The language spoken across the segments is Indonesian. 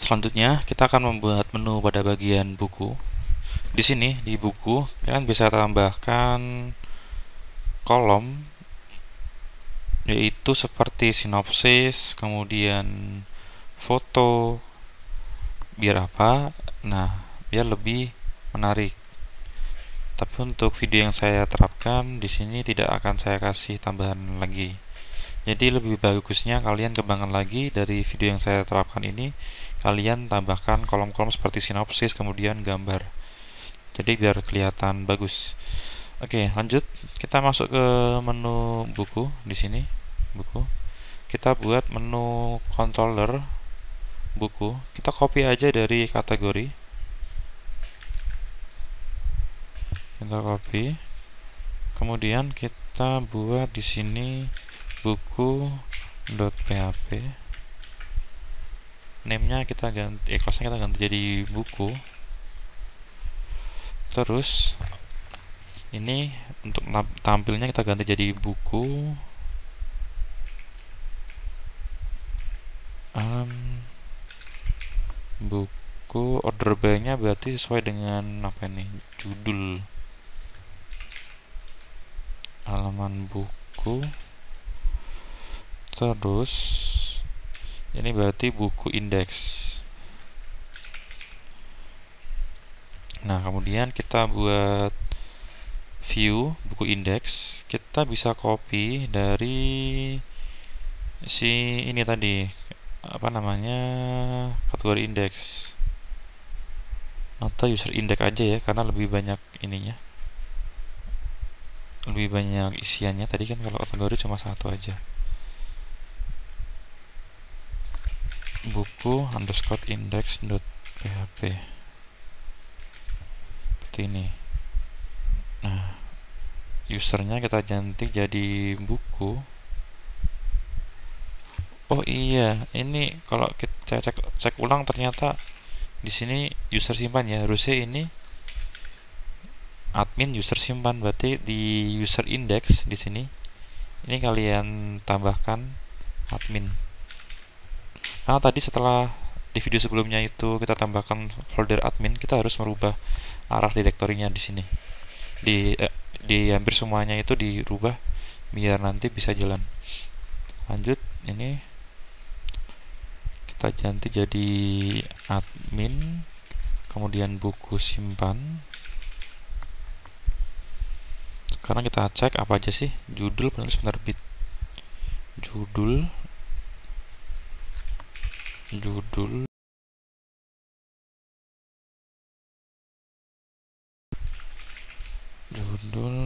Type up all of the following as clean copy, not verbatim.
Selanjutnya kita akan membuat menu pada bagian buku. Di sini di buku kalian bisa tambahkan kolom, yaitu seperti sinopsis, kemudian foto. Biar apa? Nah, biar lebih menarik. Tapi untuk video yang saya terapkan di sini tidak akan saya kasih tambahan lagi. Jadi lebih bagusnya kalian kembangkan lagi dari video yang saya terapkan ini, kalian tambahkan kolom-kolom seperti sinopsis kemudian gambar. Jadi biar kelihatan bagus. Oke, lanjut. Kita masuk ke menu buku di sini. Buku. Kita buat menu controller buku. Kita copy aja dari kategori. Kita copy. Kemudian kita buat di sini buku.php. Name-nya kita ganti, kelasnya kita ganti jadi buku. Terus ini untuk tampilnya kita ganti jadi buku buku order by-nya berarti sesuai dengan apa ini, judul halaman buku. Terus ini berarti buku indeks. Nah, kemudian kita buat view buku indeks. Kita bisa copy dari si ini tadi, apa namanya, kategori indeks atau user index aja ya, karena lebih banyak ininya, lebih banyak isiannya. Tadi kan kalau kategori cuma satu aja, buku underscore index.php seperti ini. Nah, usernya kita ganti jadi buku. Oh iya, ini kalau kita cek ulang ternyata di sini user simpan ya. Harusnya ini admin user simpan, berarti di user index di sini ini kalian tambahkan admin. Karena tadi setelah di video sebelumnya itu kita tambahkan folder admin, kita harus merubah arah direktorinya di sini. Di hampir semuanya itu dirubah biar nanti bisa jalan. Lanjut, ini kita ganti jadi admin, kemudian buku simpan. Sekarang kita cek apa aja sih judul, penulis, penerbit. Judul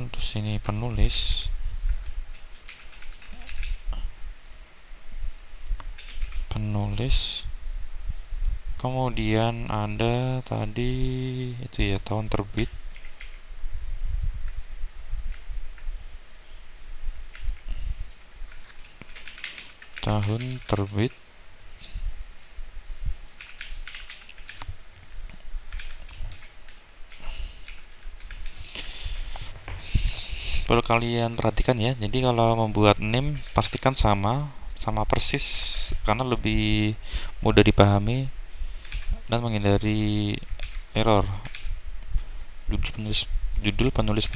terus ini penulis, kemudian ada tadi itu ya, tahun terbit, perlu kalian perhatikan ya. Jadi kalau membuat name pastikan sama persis, karena lebih mudah dipahami dan menghindari error. Judul penulis,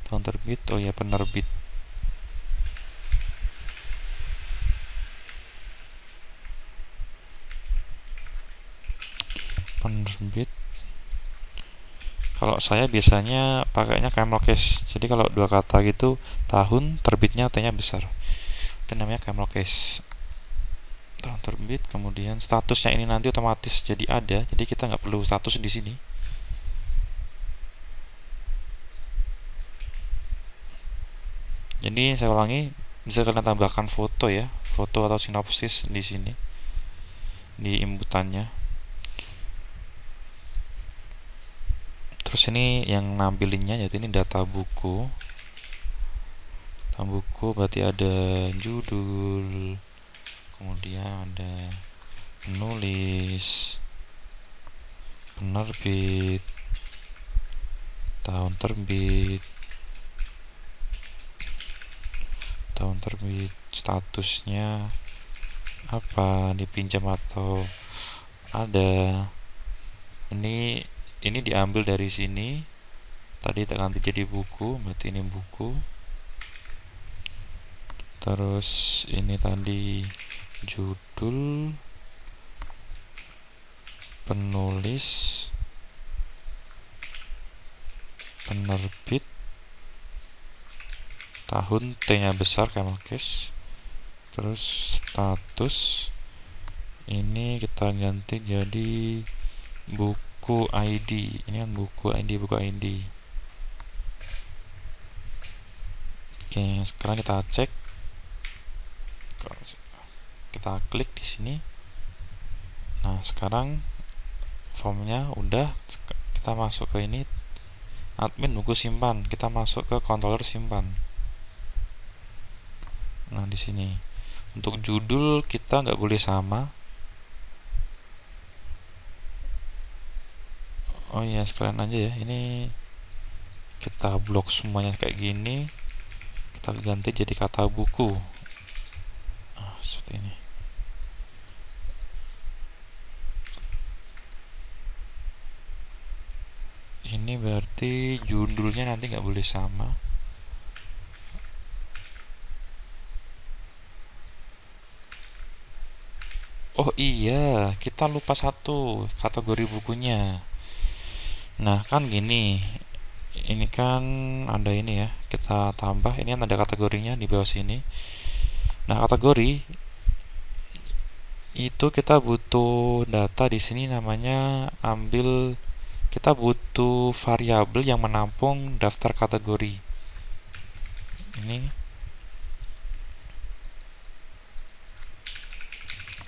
tahun terbit, oh ya, penerbit. Kalau saya biasanya pakainya camel case. Jadi kalau dua kata gitu, tahun terbitnya T-nya besar, itu namanya camel case. Tahun terbit, kemudian statusnya ini nanti otomatis jadi ada, jadi kita nggak perlu status di sini. Jadi saya ulangi, bisa kalian tambahkan foto ya, foto atau sinopsis di sini di inputannya. Terus ini yang nampilinnya, yaitu ini data buku. Berarti ada judul, kemudian ada penulis, penerbit, tahun terbit, statusnya apa dipinjam atau ada. Ini diambil dari sini, tadi tak ganti jadi buku, berarti ini buku. Terus ini tadi judul, penulis, penerbit, tahun, T-nya besar camel case. Terus status, ini kita ganti jadi buku ID. Ini kan buku ID. Oke, sekarang kita cek. Kita klik di sini. Nah, sekarang formnya udah. Kita masuk ke ini, admin buku simpan. Kita masuk ke controller simpan. Nah, di sini untuk judul kita nggak boleh sama. Oh iya, sekalian aja ya. Ini kita blok semuanya kayak gini. Kita ganti jadi kata buku. Seperti ini. Ini berarti judulnya nanti nggak boleh sama. Oh iya, kita lupa satu, kategori bukunya. Nah, kan gini. Ini kan ada ini ya. Kita tambah, ini kan ada kategorinya di bawah sini. Nah, kategori itu kita butuh data di sini, namanya ambil. Kita butuh variabel yang menampung daftar kategori. Ini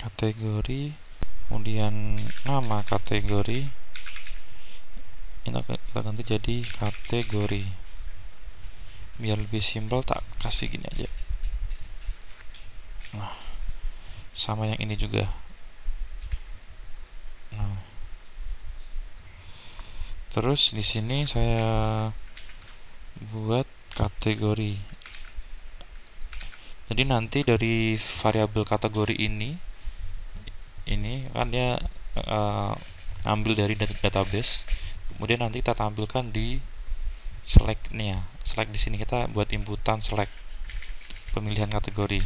kategori, kemudian nama kategori. Ini kita ganti jadi kategori. Biar lebih simpel, tak kasih gini aja. Nah, sama yang ini juga. Nah, terus di sini saya buat kategori. Jadi nanti dari variabel kategori ini kan dia ambil dari database. Kemudian nanti kita tampilkan di select-nya. Select di sini kita buat inputan select pemilihan kategori.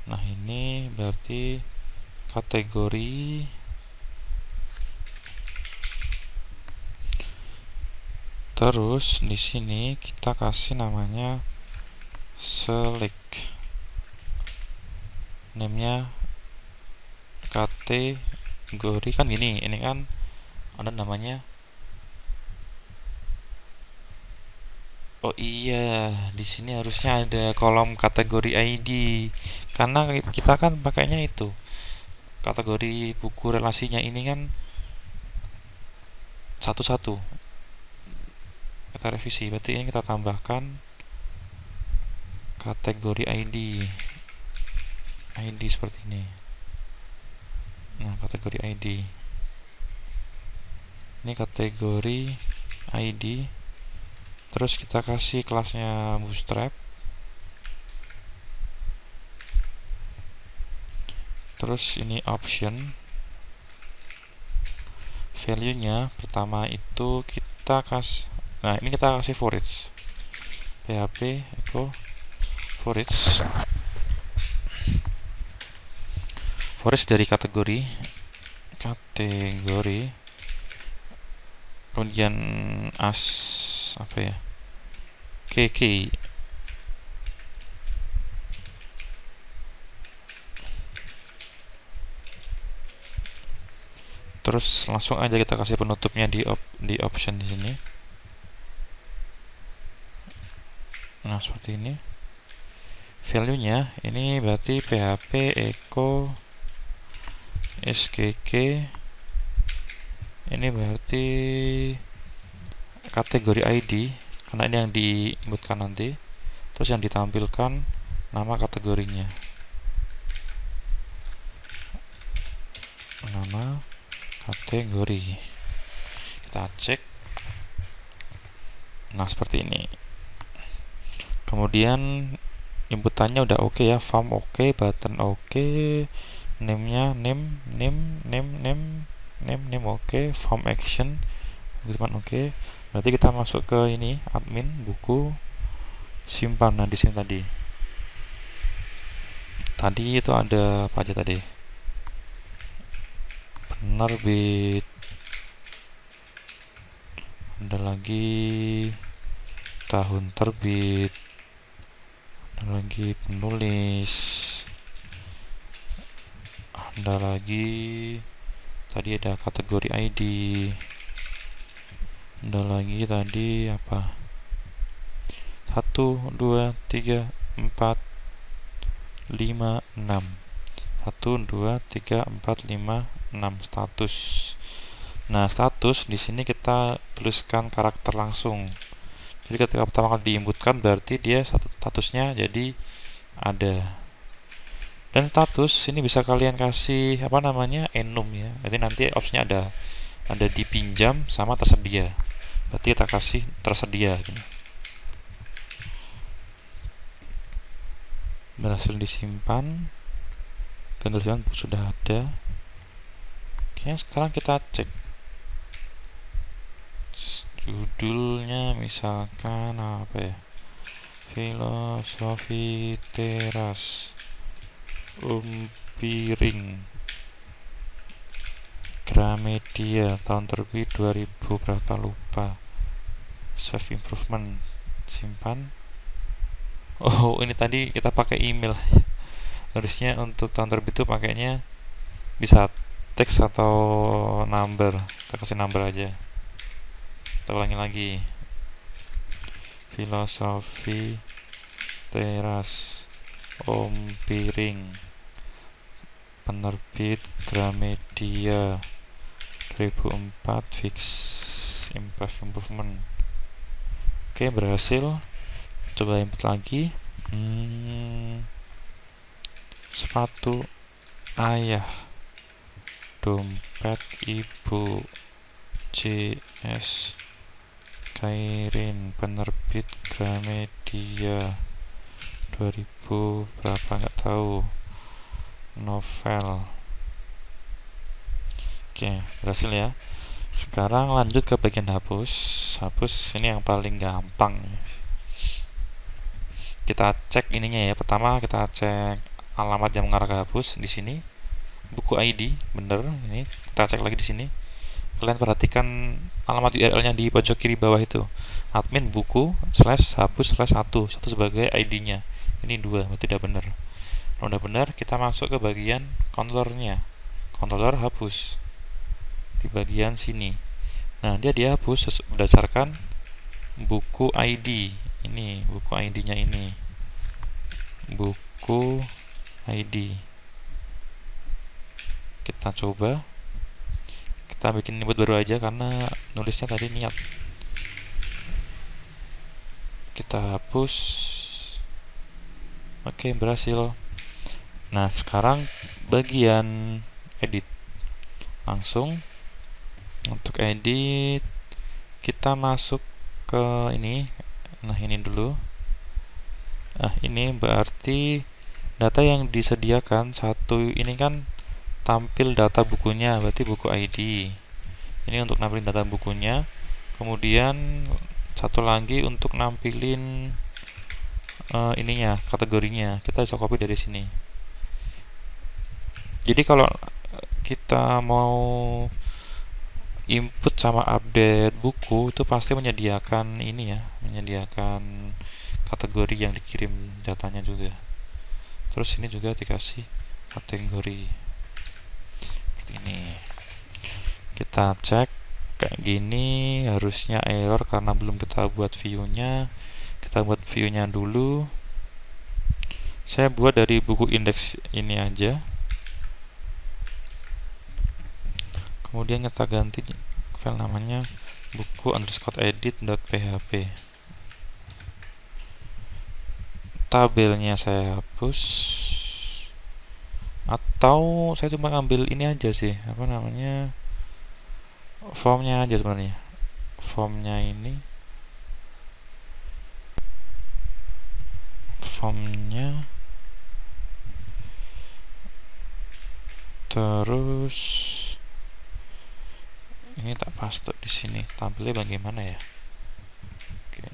Nah, ini berarti kategori. Terus di sini kita kasih namanya select. Name-nya kategori kan gini. Ini kan ada namanya. Oh iya, di sini harusnya ada kolom kategori ID. Karena kita kan pakainya itu. Kategori buku relasinya ini kan satu-satu. Kita revisi, berarti ini kita tambahkan kategori ID. ID seperti ini. Nah, kategori ID. Ini kategori ID. Terus kita kasih kelasnya bootstrap. Terus ini option. Value-nya pertama itu kita kasih. Nah, ini kita kasih for each. PHP echo for each. For each dari kategori. Kemudian apa ya? KK. Terus langsung aja kita kasih penutupnya di option di sini. Nah, seperti ini. Value-nya ini berarti PHP echo SKK. Ini berarti kategori ID, karena ini yang diinputkan nanti. Terus yang ditampilkan nama kategorinya. Nama kategori. Kita cek. Nah, seperti ini. Kemudian inputannya udah oke ya, form oke, button oke, name-nya name oke, form action teman oke. Berarti kita masuk ke ini admin buku simpan. Nah di sini tadi itu ada apa aja tadi? Penerbit, ada lagi tahun terbit, ada lagi penulis, ada lagi tadi ada kategori ID, ada lagi tadi apa, 1 2 3 4 5 6 1 2 3 4 5 6 status. Nah status di sini kita tuliskan karakter langsung. Jadi ketika pertama kali diinputkan berarti dia statusnya jadi ada. Dan status ini bisa kalian kasih apa namanya enum ya. Jadi nanti opsinya ada dipinjam sama tersedia. Berarti kita kasih tersedia. Berhasil disimpan. Tulisan sudah ada. Oke, sekarang kita cek judulnya, misalkan apa ya, filosofi teras Piring Gramedia, tahun terbit 2000 berapa lupa, save improvement, simpan. Oh ini tadi kita pakai email. Harusnya untuk tahun terbit itu pakainya bisa teks atau number. Kita kasih number aja. Kita ulangi lagi, filosofi teras Piring, penerbit Gramedia 2004, fix improvement. Oke, berhasil. Coba input lagi. Sepatu ayah, dompet ibu, JS Kairin, penerbit Gramedia 2000 berapa nggak tahu, novel. Oke, berhasil ya. Sekarang lanjut ke bagian hapus. Hapus ini yang paling gampang. Kita cek ininya ya. Pertama kita cek alamat yang mengarah ke hapus di sini. Buku ID bener ini. Kita cek lagi di sini. Kalian perhatikan alamat URL-nya di pojok kiri bawah itu. Admin buku /hapus/1 sebagai ID-nya. Ini 2, berarti tidak benar. Kalau udah benar, kita masuk ke bagian controllernya. Controller hapus di bagian sini. Nah, dia dihapus berdasarkan buku ID. Ini buku ID-nya ini. Buku ID. Kita coba. Kita bikin input baru aja karena nulisnya tadi niat. Kita hapus. Oke, berhasil. Nah, sekarang bagian edit. Langsung untuk edit kita masuk ke ini. Nah, ini dulu. Nah, ini berarti data yang disediakan satu ini kan tampil data bukunya, berarti buku ID. Ini untuk nampilin data bukunya. Kemudian satu lagi untuk nampilin ininya, kategorinya. Kita bisa copy dari sini. Jadi kalau kita mau input sama update buku itu pasti menyediakan ini ya, menyediakan kategori yang dikirim datanya juga. Terus ini juga dikasih kategori seperti ini. Kita cek kayak gini, harusnya error karena belum kita buat view-nya. Kita buat view-nya dulu. Saya buat dari buku indeks ini aja. Kemudian kita ganti file namanya buku_edit.php. Tabelnya saya hapus, atau saya cuma ambil ini aja sih, apa namanya, formnya aja sebenarnya. formnya, terus ini tak paste di sini. Tampilnya bagaimana ya? Oke.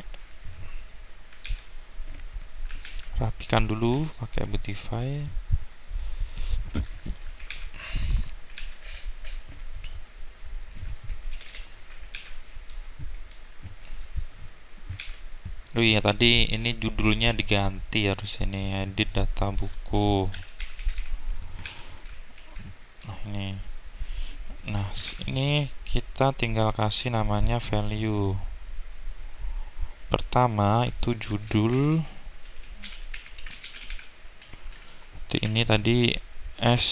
Rapikan dulu pakai Beautify. Oh iya, tadi ini judulnya diganti, harus ini edit data buku. Nah ini, ini kita tinggal kasih namanya value. Pertama itu judul. Ini tadi S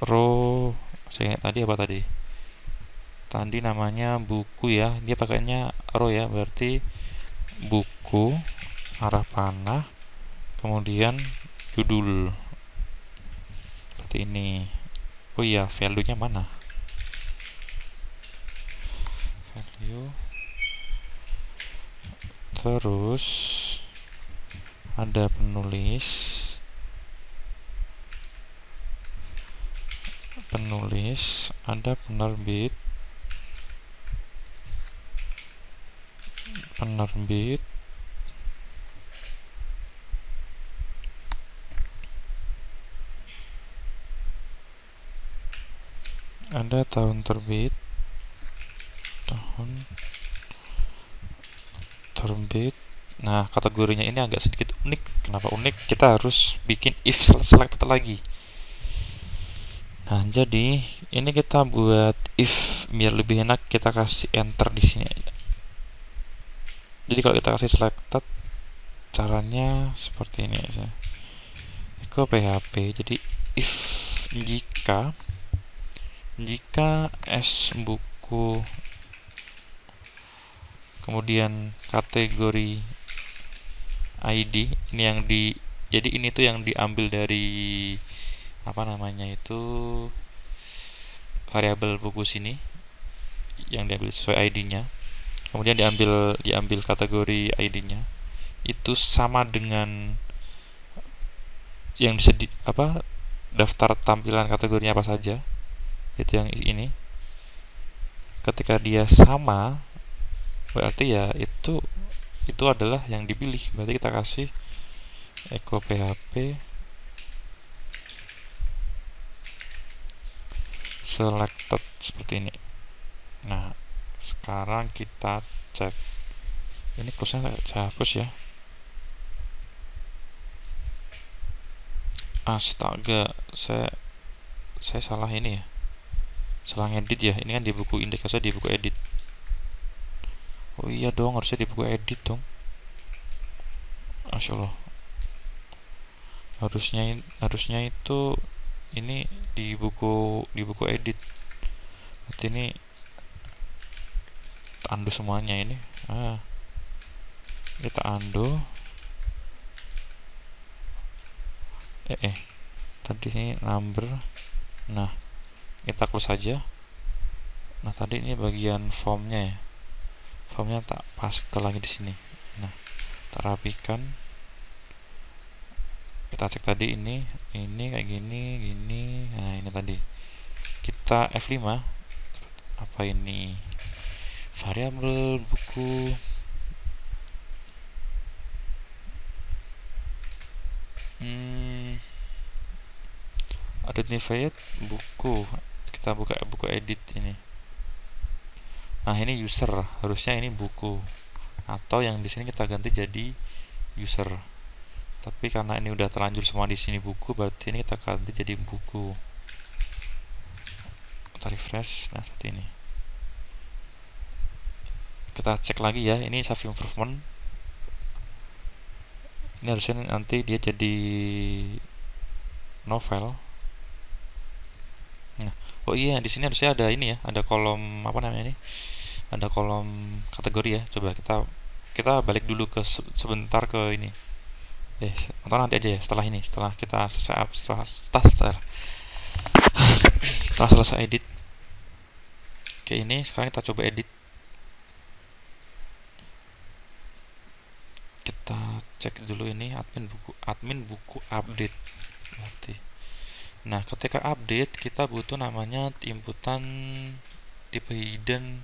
row. Saya ingat tadi apa tadi? Tadi namanya buku ya. Dia pakainya row ya, berarti buku, arah panah, kemudian judul. Seperti ini. Oh iya, value-nya mana? Value. Terus ada penulis, ada penerbit, ada tahun terbit, Nah, kategorinya ini agak sedikit unik. Kenapa unik? Kita harus bikin if selected lagi. Nah, jadi ini kita buat if biar lebih enak, kita kasih enter di sini aja. Jadi kalau kita kasih selected, caranya seperti ini aja. Echo PHP. Jadi if jika S buku, kemudian kategori ID, ini yang jadi ini tuh yang diambil dari apa namanya itu, variabel buku sini yang diambil sesuai ID-nya, kemudian diambil kategori ID-nya, itu sama dengan yang daftar tampilan kategorinya apa saja, itu yang ini. Ketika dia sama, berarti ya itu adalah yang dipilih. Berarti kita kasih echo php selected seperti ini. Nah, sekarang kita cek. Ini close-nya saya hapus ya. Astaga, saya salah ini ya. Salah ngedit ya. Ini kan di buku indeks, saya di buku edit. Oh iya dong, harusnya di buku edit dong. Masya Allah. Harusnya itu ini di buku edit. Berarti ini undo semuanya ini. Kita undo. Tadi ini number. Nah, kita close saja. Nah, tadi ini bagian formnya ya. Formnya tak paste lagi di sini. Nah, tak rapikan. Kita cek tadi ini kayak gini. Nah, ini tadi. Kita F5. Apa ini? Variabel buku. Identified buku. Kita buka buku edit ini. Nah, ini user, harusnya ini buku. Atau yang di sini kita ganti jadi user. Tapi karena ini udah terlanjur semua di sini buku, berarti ini kita ganti jadi buku. Kita refresh. Nah, seperti ini. Kita cek lagi ya, ini save improvement. Ini harusnya nanti dia jadi novel. Nah, oh iya, di sini harusnya ada ini ya, ada kolom apa namanya ini? Ada kolom kategori ya. Coba kita balik dulu ke sebentar ke ini. Atau nanti aja ya, setelah ini, setelah kita setelah selesai edit. Oke, ini sekarang kita coba edit. Kita cek dulu ini admin buku update berarti. Nah, ketika update kita butuh namanya inputan tipe hidden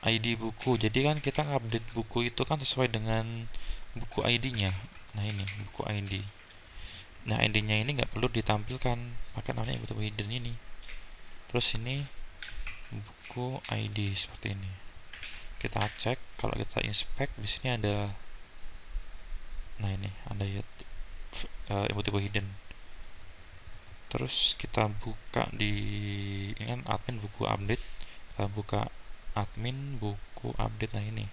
ID buku. Jadi kan kita update buku itu kan sesuai dengan buku ID-nya. Nah, ini buku ID. Nah, ID-nya ini nggak perlu ditampilkan, maka namanya butuh hidden ini. Terus ini buku ID seperti ini. Kita cek, kalau kita inspect di sini ada, nah ini ada ya tipe hidden. Terus kita buka di ini kan admin buku update, kita buka admin buku update. Nah ini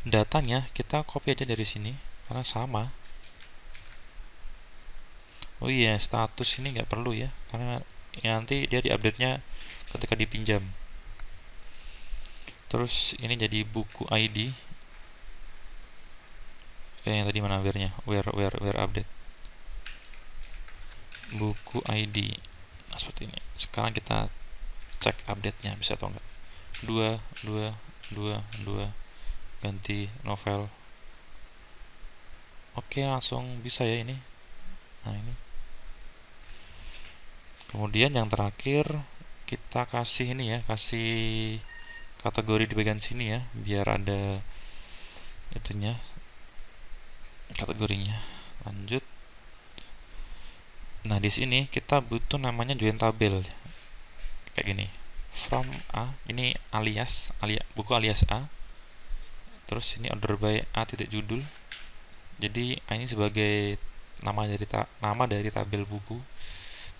datanya kita copy aja dari sini karena sama. Oh iya, status ini nggak perlu ya, karena nanti dia diupdate-nya ketika dipinjam. Terus ini jadi buku ID. Yang tadi mana where-nya? Where update. Buku ID. Nah, seperti ini. Sekarang kita cek update-nya bisa atau enggak. 2 ganti novel. Oke, langsung bisa ya ini. Nah, ini. Kemudian yang terakhir kita kasih ini ya, kasih kategori di bagian sini ya, biar ada itunya kategorinya. Lanjut. Nah, di sini kita butuh namanya join tabel. Kayak gini. From A, ini alias buku alias A. Terus ini order by A titik judul. Jadi ini sebagai nama dari tabel buku.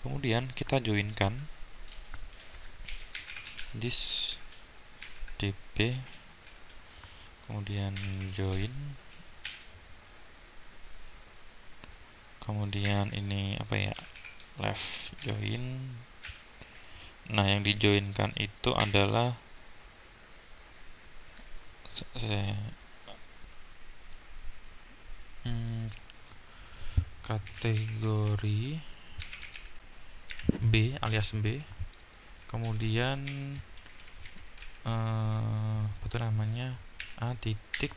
Kemudian kita joinkan this dp, kemudian join, kemudian ini apa ya, left join. Nah, yang dijoinkan itu adalah kategori B alias B, kemudian apa namanya, A titik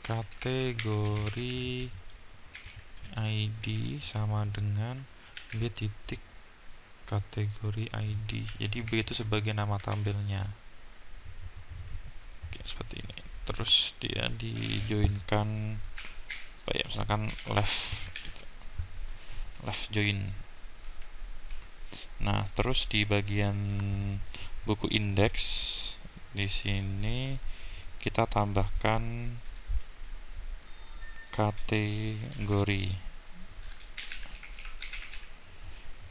kategori ID sama dengan B titik kategori ID. Jadi B itu sebagai nama tabelnya. Oke, seperti ini. Terus dia dijoinkan apa ya, misalkan left join. Nah, terus di bagian buku indeks di sini kita tambahkan kategori.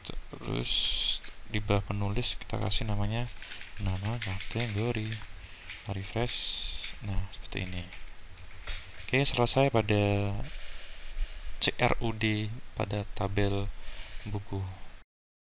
Terus di bawah penulis kita kasih namanya nama kategori. Refresh. Nah, seperti ini. Oke, selesai pada CRUD pada tabel buku.